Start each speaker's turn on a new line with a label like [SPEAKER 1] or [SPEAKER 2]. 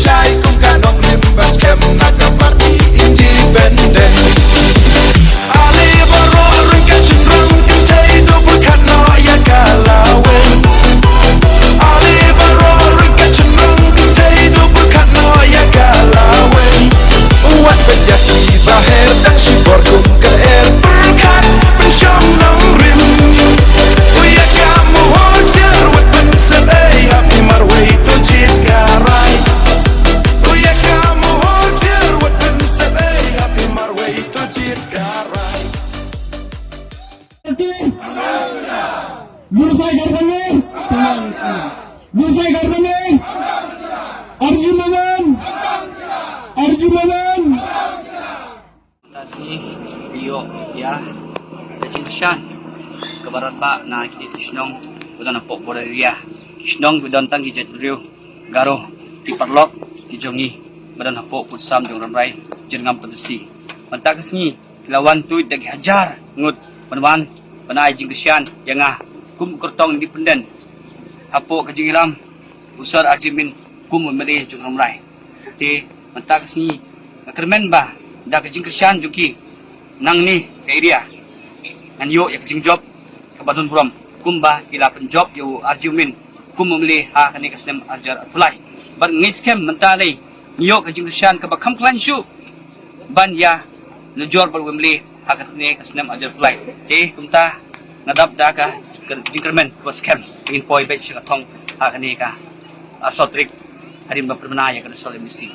[SPEAKER 1] Syai kum kanong limbas kem naga party independen Ali baro ringkat cemrang kentai do berkat no ya kalawen Ali baro ringkat cemrang kentai do berkat no ya kalawen Uat bejati bahir dan si borkum ke air berkat pencong nong rim Uya kamu hojar wat pensep happy marway to jit garai Uya kamu hojar wat pensep happy marway to jit garai
[SPEAKER 2] Nursai Garbane Nursai Garbane Arjunanan
[SPEAKER 3] Kasih Rio ya Kajinsan Kebarat Pak na kiti Tishnong Udan apok Boraria Tishnong Udan tang hijat Rio Garo Kiparlok Kijongi Badan apok Putsam Jong Ramrai Jengam Pedesi Mantakas ni Kilawan tuit dagi hajar Ngut Panwan Panai Jingkesian Yang Kum Kertong Independen Apok Kajingilam Usar Ajimin Kum Memilih Jong Ramrai Di Mantakas ni Kermen ba dah kejing kesian juki nang ni ke area ngan yo ya kejing job ke badun puram kumba kila penjob yo argument kum memilih ha kani kasnem ajar apply ban ngis kem mentalai yo kejing kesian ke bakam klan shu ban ya lejor bar memilih ha kani kasnem ajar apply kumta nadap da ka kejing kermen ko scam ingin poi bet sing thong ha kani ka asotrik hadim ba permana ya ka sol emisi